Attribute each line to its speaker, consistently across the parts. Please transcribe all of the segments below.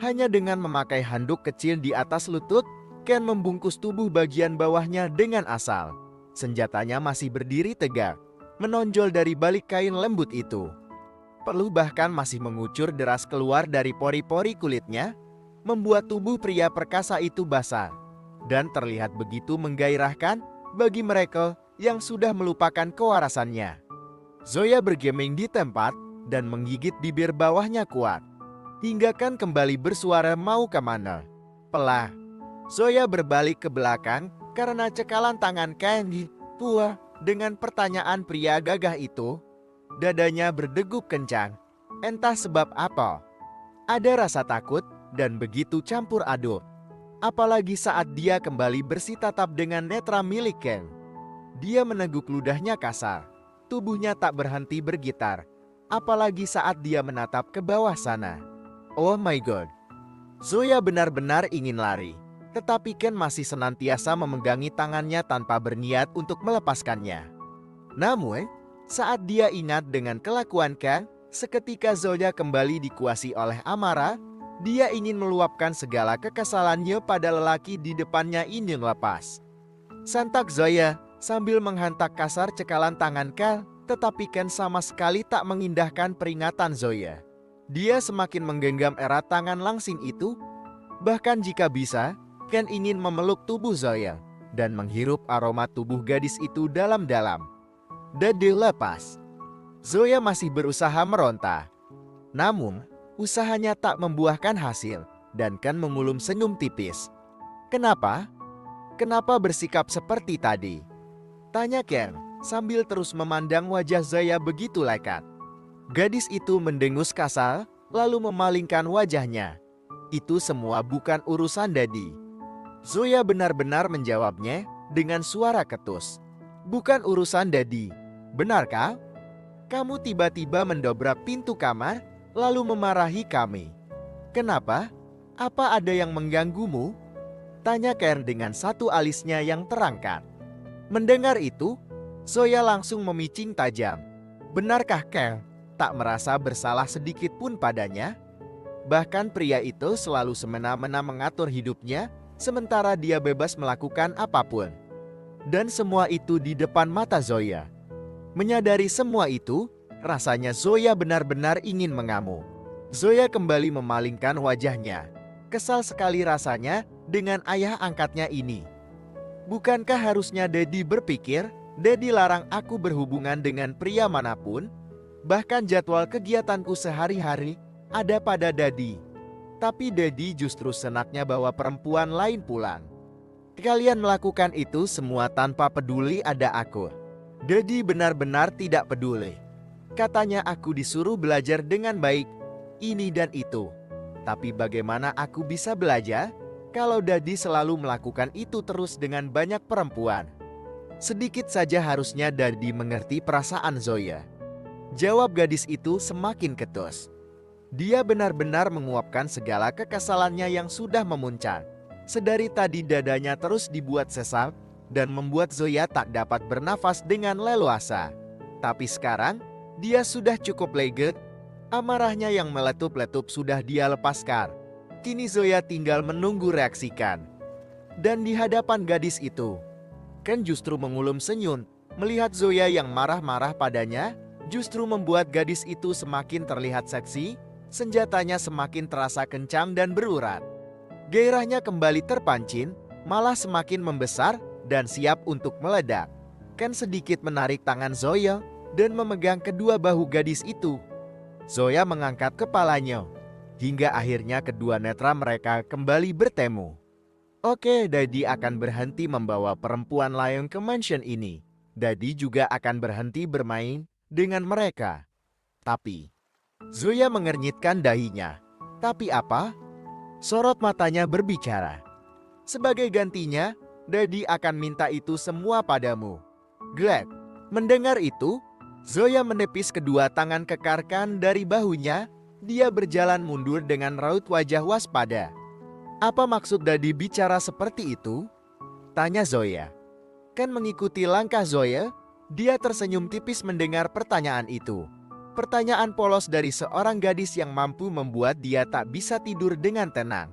Speaker 1: Hanya dengan memakai handuk kecil di atas lutut, Ken membungkus tubuh bagian bawahnya dengan asal. Senjatanya masih berdiri tegak, menonjol dari balik kain lembut itu. Peluh bahkan masih mengucur deras keluar dari pori-pori kulitnya, membuat tubuh pria perkasa itu basah dan terlihat begitu menggairahkan bagi mereka yang sudah melupakan kewarasannya. Zoya bergeming di tempat dan menggigit bibir bawahnya kuat, hingga Ken kembali bersuara mau kemana. Pelah, Zoya berbalik ke belakang karena cekalan tangan Ken di pua dengan pertanyaan pria gagah itu. Dadanya berdegup kencang, entah sebab apa. Ada rasa takut dan begitu campur aduk. Apalagi saat dia kembali bersitatap dengan netra milik Ken. Dia meneguk ludahnya kasar, tubuhnya tak berhenti bergetar. Apalagi saat dia menatap ke bawah sana. Oh my god. Zoya benar-benar ingin lari. Tetapi Ken masih senantiasa memegangi tangannya tanpa berniat untuk melepaskannya. Namun, saat dia ingat dengan kelakuan Ken, seketika Zoya kembali dikuasai oleh amarah. Dia ingin meluapkan segala kekesalannya pada lelaki di depannya ini lepas. Santak Zoya sambil menghantak kasar cekalan tangan Ken, tetapi Ken sama sekali tak mengindahkan peringatan Zoya. Dia semakin menggenggam erat tangan langsing itu. Bahkan jika bisa, Ken ingin memeluk tubuh Zoya dan menghirup aroma tubuh gadis itu dalam-dalam. Dada lepas. Zoya masih berusaha meronta. Namun, usahanya tak membuahkan hasil dan Ken mengulum senyum tipis. Kenapa? Kenapa bersikap seperti tadi? Tanya Ken sambil terus memandang wajah Zoya begitu lekat. Gadis itu mendengus kasar lalu memalingkan wajahnya. Itu semua bukan urusan Dadi. Zoya benar-benar menjawabnya dengan suara ketus. Bukan urusan Dadi. Benarkah? Kamu tiba-tiba mendobrak pintu kamar, lalu memarahi kami. Kenapa? Apa ada yang mengganggumu? Tanya Ken dengan satu alisnya yang terangkat. Mendengar itu, Zoya langsung memicing tajam. Benarkah Ken tak merasa bersalah sedikit pun padanya? Bahkan pria itu selalu semena-mena mengatur hidupnya, sementara dia bebas melakukan apapun. Dan semua itu di depan mata Zoya. Menyadari semua itu, rasanya Zoya benar-benar ingin mengamuk. Zoya kembali memalingkan wajahnya. Kesal sekali rasanya dengan ayah angkatnya ini. Bukankah harusnya Dedi berpikir, Dedi larang aku berhubungan dengan pria manapun? Bahkan jadwal kegiatanku sehari-hari ada pada Dedi. Tapi Dedi justru senaknya bawa perempuan lain pulang. Kalian melakukan itu semua tanpa peduli ada aku. Dedi benar-benar tidak peduli. Katanya aku disuruh belajar dengan baik, ini dan itu. Tapi bagaimana aku bisa belajar kalau Dedi selalu melakukan itu terus dengan banyak perempuan? Sedikit saja harusnya Dedi mengerti perasaan Zoya. Jawab gadis itu semakin ketus. Dia benar-benar menguapkan segala kekesalannya yang sudah memuncak. Sedari tadi dadanya terus dibuat sesak dan membuat Zoya tak dapat bernafas dengan leluasa. Tapi sekarang, dia sudah cukup lega. Amarahnya yang meletup-letup sudah dia lepaskan. Kini Zoya tinggal menunggu reaksikan. Dan di hadapan gadis itu, Ken justru mengulum senyum. Melihat Zoya yang marah-marah padanya, justru membuat gadis itu semakin terlihat seksi. Senjatanya semakin terasa kencang dan berurat. Gairahnya kembali terpancing, malah semakin membesar dan siap untuk meledak. Ken sedikit menarik tangan Zoya dan memegang kedua bahu gadis itu. Zoya mengangkat kepalanya, hingga akhirnya kedua netra mereka kembali bertemu. Oke, Daddy akan berhenti membawa perempuan lain ke mansion ini. Daddy juga akan berhenti bermain dengan mereka. Tapi, Zoya mengernyitkan dahinya. Tapi apa? Sorot matanya berbicara. Sebagai gantinya, Daddy akan minta itu semua padamu. Glad. Mendengar itu, Zoya menepis kedua tangan kekarkan dari bahunya. Dia berjalan mundur dengan raut wajah waspada. Apa maksud Daddy bicara seperti itu? Tanya Zoya. Ken mengikuti langkah Zoya. Dia tersenyum tipis mendengar pertanyaan itu. Pertanyaan polos dari seorang gadis yang mampu membuat dia tak bisa tidur dengan tenang.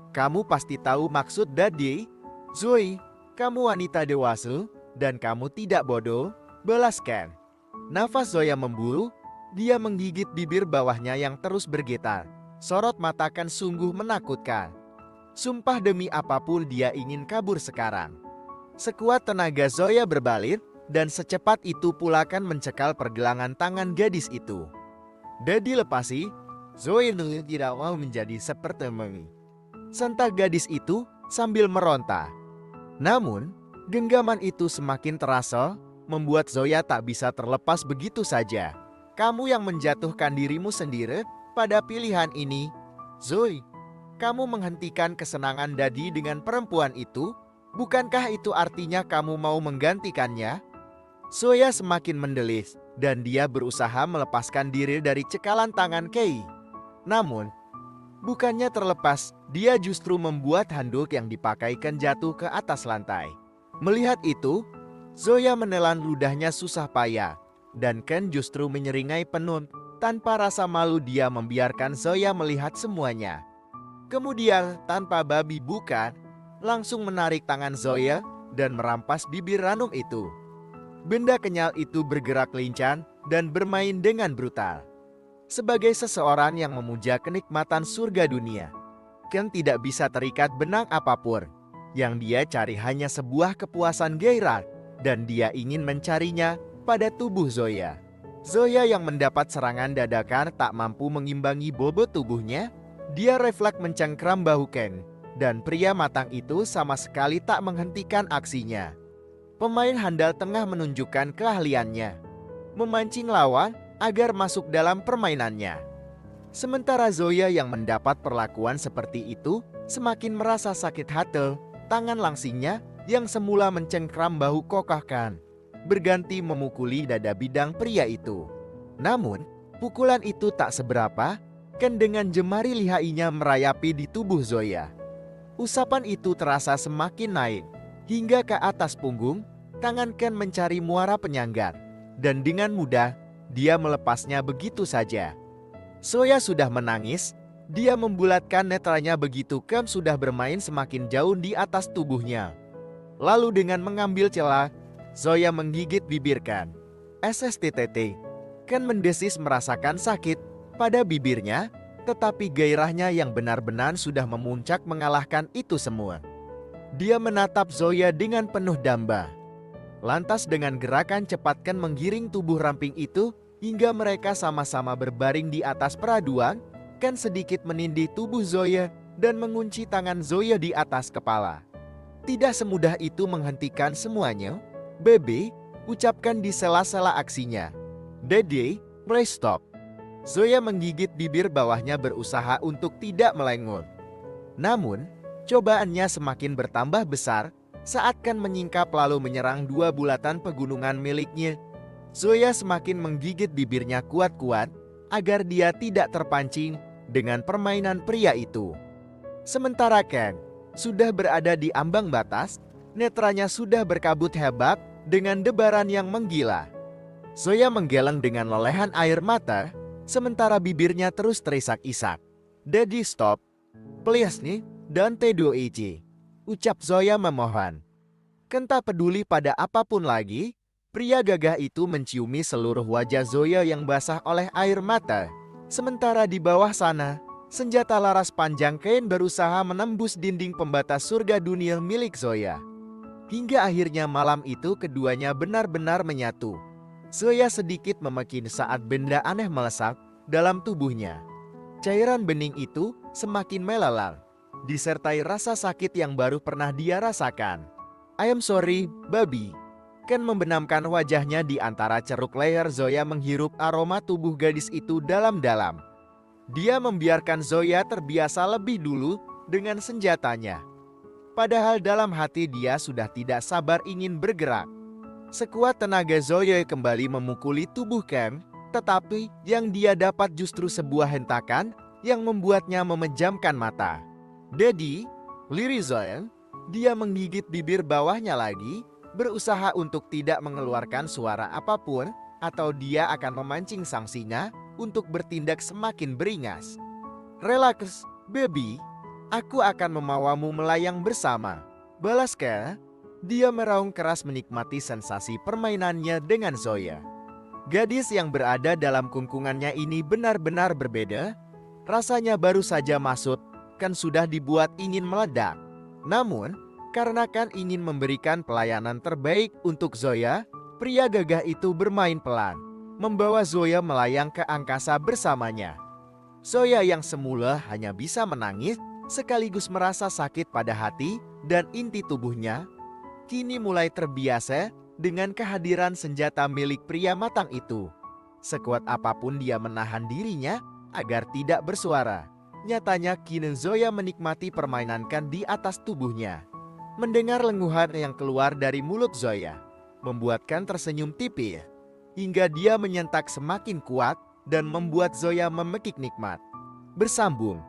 Speaker 1: Kamu pasti tahu maksud Daddy? Zoe, kamu wanita dewasa, dan kamu tidak bodoh, balas Ken. Nafas Zoya memburu, dia menggigit bibir bawahnya yang terus bergetar. Sorot mata Ken sungguh menakutkan. Sumpah demi apapun dia ingin kabur sekarang. Sekuat tenaga Zoya berbalir, dan secepat itu pula Ken mencekal pergelangan tangan gadis itu. Daddy lepasi, Zoe tidak mau menjadi seperti Mami. Sentak gadis itu sambil meronta. Namun, genggaman itu semakin terasa, membuat Zoya tak bisa terlepas begitu saja. Kamu yang menjatuhkan dirimu sendiri pada pilihan ini, Zoe. Kamu menghentikan kesenangan Daddy dengan perempuan itu? Bukankah itu artinya kamu mau menggantikannya? Zoya semakin mendelis, dan dia berusaha melepaskan diri dari cekalan tangan Kei. Namun, bukannya terlepas, dia justru membuat handuk yang dipakaikan jatuh ke atas lantai. Melihat itu, Zoya menelan ludahnya susah payah, dan Ken justru menyeringai penuh. Tanpa rasa malu dia membiarkan Zoya melihat semuanya. Kemudian, tanpa babi bukan, langsung menarik tangan Zoya dan merampas bibir ranum itu. Benda kenyal itu bergerak lincah dan bermain dengan brutal. Sebagai seseorang yang memuja kenikmatan surga dunia, Ken tidak bisa terikat benang apapun. Yang dia cari hanya sebuah kepuasan gairah, dan dia ingin mencarinya pada tubuh Zoya. Zoya yang mendapat serangan dadakan tak mampu mengimbangi bobot tubuhnya. Dia refleks mencengkram bahu Ken, dan pria matang itu sama sekali tak menghentikan aksinya. Pemain handal tengah menunjukkan keahliannya, memancing lawan agar masuk dalam permainannya. Sementara Zoya yang mendapat perlakuan seperti itu semakin merasa sakit hati. Tangan langsingnya yang semula mencengkram bahu kokahkan berganti memukuli dada bidang pria itu. Namun, pukulan itu tak seberapa. Ken dengan jemari lihainya merayapi di tubuh Zoya. Usapan itu terasa semakin naik hingga ke atas punggung. Tangan Ken mencari muara penyangga, dan dengan mudah dia melepasnya begitu saja. Zoya sudah menangis. Dia membulatkan netranya begitu Ken sudah bermain semakin jauh di atas tubuhnya. Lalu dengan mengambil celah, Zoya menggigit bibir Ken. SSTTT. Ken mendesis merasakan sakit pada bibirnya, tetapi gairahnya yang benar-benar sudah memuncak mengalahkan itu semua. Dia menatap Zoya dengan penuh damba. Lantas dengan gerakan cepat Ken menggiring tubuh ramping itu hingga mereka sama-sama berbaring di atas peraduan. Ken sedikit menindih tubuh Zoya dan mengunci tangan Zoya di atas kepala. Tidak semudah itu menghentikan semuanya. Bebe, ucapkan di sela-sela aksinya. Daddy, please stop. Zoya menggigit bibir bawahnya berusaha untuk tidak melengut. Namun, cobaannya semakin bertambah besar saat Ken menyingkap lalu menyerang dua bulatan pegunungan miliknya. Zoya semakin menggigit bibirnya kuat-kuat agar dia tidak terpancing dengan permainan pria itu. Sementara Ken sudah berada di ambang batas, netranya sudah berkabut hebat dengan debaran yang menggila. Zoya menggeleng dengan lelehan air mata, sementara bibirnya terus terisak-isak. Daddy stop, please nih, Dante Doichi, ucap Zoya memohon. Ken tak peduli pada apapun lagi, pria gagah itu menciumi seluruh wajah Zoya yang basah oleh air mata. Sementara di bawah sana, senjata laras panjang Ken berusaha menembus dinding pembatas surga dunia milik Zoya. Hingga akhirnya malam itu keduanya benar-benar menyatu. Zoya sedikit memekik saat benda aneh melesat dalam tubuhnya. Cairan bening itu semakin melalang, disertai rasa sakit yang baru pernah dia rasakan. I am sorry, babi. Ken membenamkan wajahnya di antara ceruk leher Zoya menghirup aroma tubuh gadis itu dalam-dalam. Dia membiarkan Zoya terbiasa lebih dulu dengan senjatanya. Padahal dalam hati dia sudah tidak sabar ingin bergerak. Sekuat tenaga Zoya kembali memukuli tubuh Ken, tetapi yang dia dapat justru sebuah hentakan yang membuatnya memejamkan mata. Daddy, lirik Zoya. Dia menggigit bibir bawahnya lagi, berusaha untuk tidak mengeluarkan suara apapun. atau dia akan memancing sang singa untuk bertindak semakin beringas. "Relaks, baby. Aku akan membawamu melayang bersama," balas Kel. Dia meraung keras menikmati sensasi permainannya dengan Zoya. Gadis yang berada dalam kungkungannya ini benar-benar berbeda. Rasanya baru saja masuk, kan sudah dibuat ingin meledak. Namun, karena kan ingin memberikan pelayanan terbaik untuk Zoya, pria gagah itu bermain pelan, membawa Zoya melayang ke angkasa bersamanya. Zoya yang semula hanya bisa menangis, sekaligus merasa sakit pada hati dan inti tubuhnya, kini mulai terbiasa dengan kehadiran senjata milik pria matang itu. Sekuat apapun dia menahan dirinya agar tidak bersuara. Nyatanya kini Zoya menikmati permainankan di atas tubuhnya. Mendengar lenguhan yang keluar dari mulut Zoya, membuatkan tersenyum tipis, hingga dia menyentak semakin kuat dan membuat Zoya memekik nikmat. Bersambung.